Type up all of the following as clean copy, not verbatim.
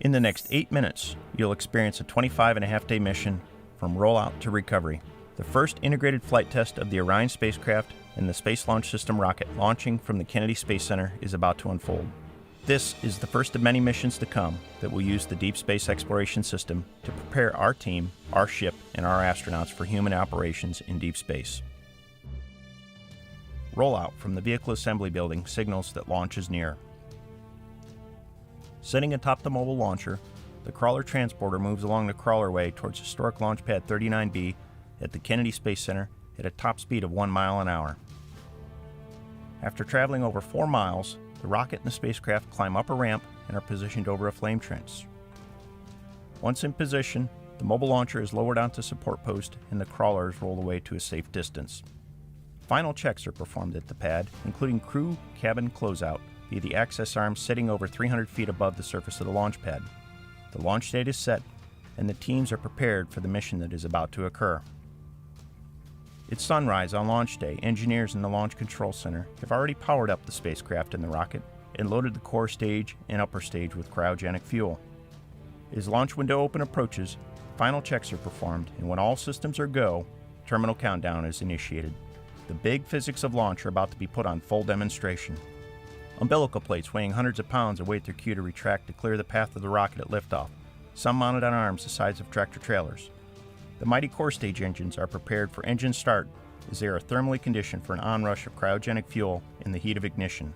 In the next 8 minutes, you'll experience a 25.5-day mission from rollout to recovery. The first integrated flight test of the Orion spacecraft and the Space Launch System rocket launching from the Kennedy Space Center is about to unfold. This is the first of many missions to come that will use the Deep Space Exploration System to prepare our team, our ship, and our astronauts for human operations in deep space. Rollout from the Vehicle Assembly Building signals that launch is near. Sitting atop the mobile launcher, the Crawler transporter moves along the crawlerway towards historic Launch Pad 39B at the Kennedy Space Center at a top speed of 1 mile an hour. After traveling over 4 miles, the rocket and the spacecraft climb up a ramp and are positioned over a flame trench. Once in position, the mobile launcher is lowered onto a support post and the crawler is rolled away to a safe distance. Final checks are performed at the pad, including crew cabin closeout via the access arm sitting over 300 feet above the surface of the launch pad. The launch date is set, and the teams are prepared for the mission that is about to occur. It's sunrise on launch day. Engineers in the Launch Control Center have already powered up the spacecraft and the rocket and loaded the core stage and upper stage with cryogenic fuel. As launch window open approaches, final checks are performed, and when all systems are go, terminal countdown is initiated. The big physics of launch are about to be put on full demonstration. Umbilical plates weighing hundreds of pounds await their cue to retract to clear the path of the rocket at liftoff, some mounted on arms the size of tractor trailers. The mighty core stage engines are prepared for engine start as they are thermally conditioned for an onrush of cryogenic fuel in the heat of ignition.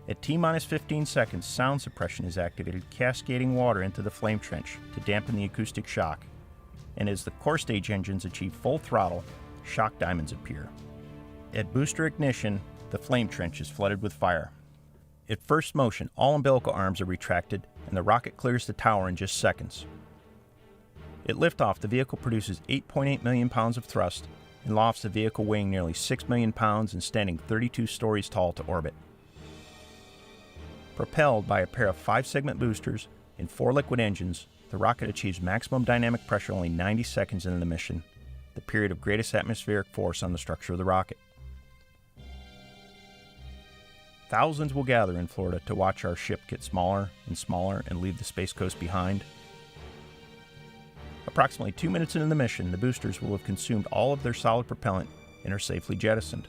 At T-minus 15 seconds, sound suppression is activated, cascading water into the flame trench to dampen the acoustic shock. And as the core stage engines achieve full throttle, shock diamonds appear. At booster ignition, the flame trench is flooded with fire. At first motion, all umbilical arms are retracted and the rocket clears the tower in just seconds. At liftoff, the vehicle produces 8.8 million pounds of thrust and lofts the vehicle weighing nearly 6 million pounds and standing 32 stories tall to orbit. Propelled by a pair of 5-segment boosters and 4 liquid engines, the rocket achieves maximum dynamic pressure only 90 seconds into the mission, the period of greatest atmospheric force on the structure of the rocket. Thousands will gather in Florida to watch our ship get smaller and smaller and leave the Space Coast behind. Approximately 2 minutes into the mission, the boosters will have consumed all of their solid propellant and are safely jettisoned.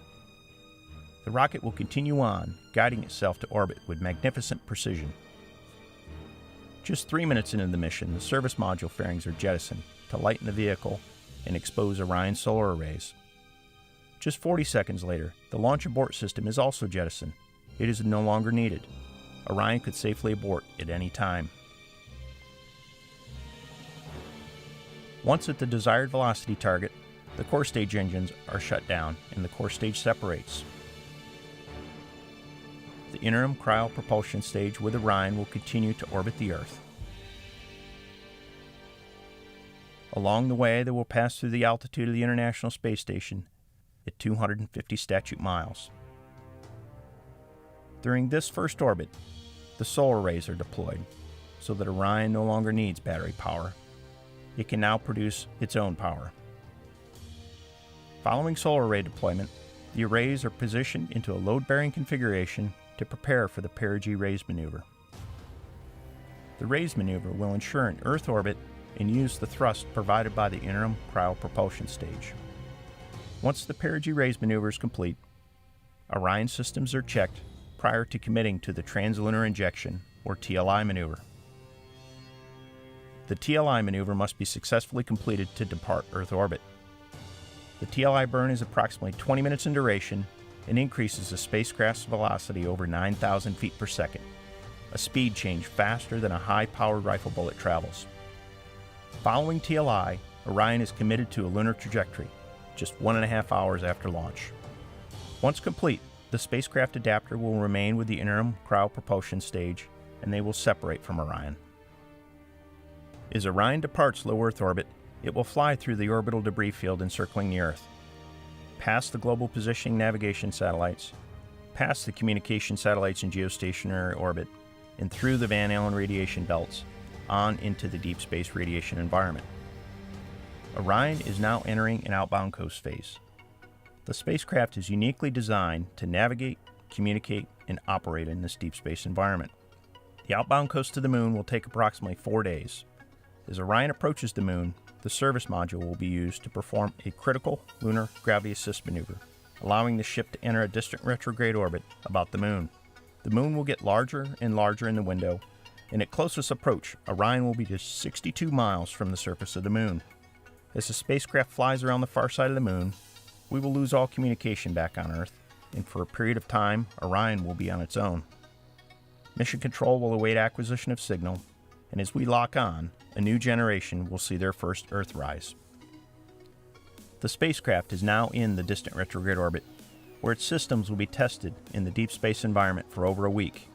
The rocket will continue on, guiding itself to orbit with magnificent precision. Just 3 minutes into the mission, the service module fairings are jettisoned to lighten the vehicle and expose Orion's solar arrays. Just 40 seconds later, the launch abort system is also jettisoned. It is no longer needed. Orion could safely abort at any time. Once at the desired velocity target, the core stage engines are shut down and the core stage separates. The interim cryo-propulsion stage with Orion will continue to orbit the Earth. Along the way, they will pass through the altitude of the International Space Station at 250 statute miles. During this first orbit, the solar arrays are deployed so that Orion no longer needs battery power. It can now produce its own power. Following solar array deployment, the arrays are positioned into a load-bearing configuration to prepare for the perigee raise maneuver. The raise maneuver will ensure an Earth orbit and use the thrust provided by the interim cryo-propulsion stage. Once the perigee raise maneuver is complete, Orion systems are checked prior to committing to the translunar injection, or TLI maneuver. The TLI maneuver must be successfully completed to depart Earth orbit. The TLI burn is approximately 20 minutes in duration and increases the spacecraft's velocity over 9,000 feet per second, a speed change faster than a high-powered rifle bullet travels. Following TLI, Orion is committed to a lunar trajectory, just 1.5 hours after launch. Once complete, the spacecraft adapter will remain with the interim cryo-propulsion stage, and they will separate from Orion. As Orion departs low Earth orbit, it will fly through the orbital debris field encircling the Earth, past the global positioning navigation satellites, past the communication satellites in geostationary orbit, and through the Van Allen radiation belts, on into the deep space radiation environment. Orion is now entering an outbound coast phase. The spacecraft is uniquely designed to navigate, communicate, and operate in this deep space environment. The outbound coast to the moon will take approximately 4 days. As Orion approaches the moon, the service module will be used to perform a critical lunar gravity assist maneuver, allowing the ship to enter a distant retrograde orbit about the moon. The moon will get larger and larger in the window, and at closest approach, Orion will be just 62 miles from the surface of the moon. As the spacecraft flies around the far side of the moon, we will lose all communication back on Earth, and for a period of time, Orion will be on its own. Mission Control will await acquisition of signal, and as we lock on, a new generation will see their first Earthrise. The spacecraft is now in the distant retrograde orbit, where its systems will be tested in the deep space environment for over a week.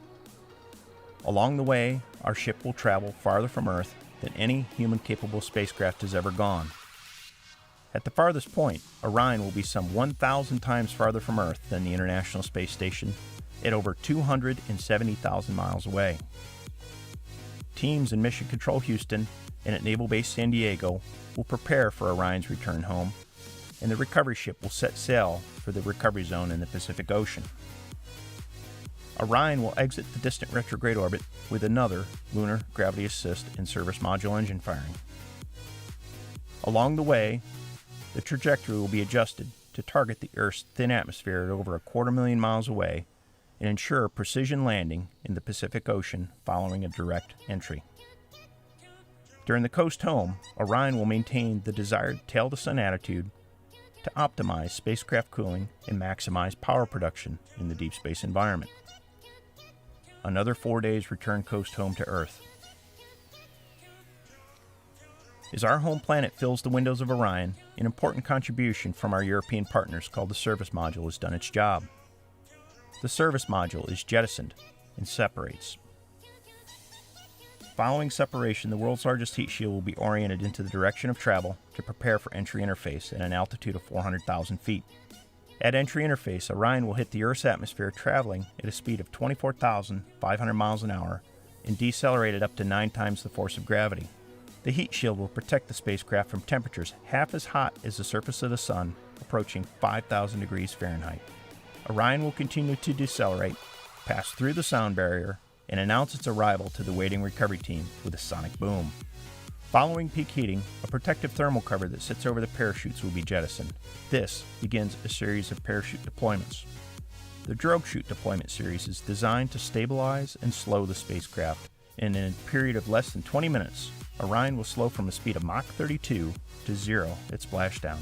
Along the way, our ship will travel farther from Earth than any human-capable spacecraft has ever gone. At the farthest point, Orion will be some 1,000 times farther from Earth than the International Space Station, at over 270,000 miles away. Teams in Mission Control Houston and at Naval Base San Diego will prepare for Orion's return home, and the recovery ship will set sail for the recovery zone in the Pacific Ocean. Orion will exit the distant retrograde orbit with another lunar gravity assist and service module engine firing. Along the way, the trajectory will be adjusted to target the Earth's thin atmosphere at over 250,000 miles away and ensure a precision landing in the Pacific Ocean following a direct entry. During the coast home, Orion will maintain the desired tail-to-sun attitude to optimize spacecraft cooling and maximize power production in the deep space environment. Another 4 days return coast home to Earth. As our home planet fills the windows of Orion, an important contribution from our European partners called the Service Module has done its job. The Service Module is jettisoned and separates. Following separation, the world's largest heat shield will be oriented into the direction of travel to prepare for entry interface at an altitude of 400,000 feet. At entry interface, Orion will hit the Earth's atmosphere traveling at a speed of 24,500 miles an hour and decelerate at up to 9 times the force of gravity. The heat shield will protect the spacecraft from temperatures half as hot as the surface of the Sun, approaching 5,000 degrees Fahrenheit. Orion will continue to decelerate, pass through the sound barrier, and announce its arrival to the waiting recovery team with a sonic boom. Following peak heating, a protective thermal cover that sits over the parachutes will be jettisoned. This begins a series of parachute deployments. The drogue chute deployment series is designed to stabilize and slow the spacecraft, and in a period of less than 20 minutes, Orion will slow from a speed of Mach 32 to 0 at splashdown.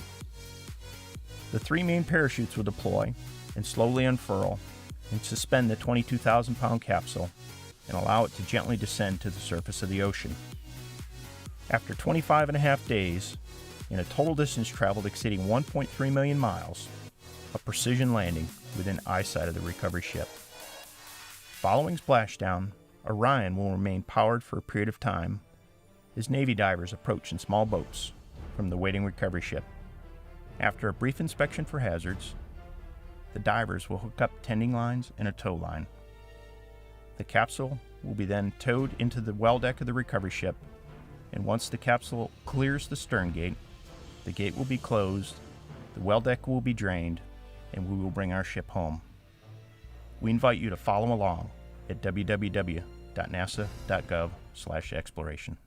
The 3 main parachutes will deploy and slowly unfurl and suspend the 22,000-pound capsule and allow it to gently descend to the surface of the ocean. After 25.5 days, and a total distance traveled exceeding 1.3 million miles, a precision landing within eyesight of the recovery ship. Following splashdown, Orion will remain powered for a period of time as Navy divers approach in small boats from the waiting recovery ship. After a brief inspection for hazards, the divers will hook up tending lines and a tow line. The capsule will be then towed into the well deck of the recovery ship, and once the capsule clears the stern gate, the gate will be closed, the well deck will be drained, and we will bring our ship home. We invite you to follow along at www.nasa.gov/exploration.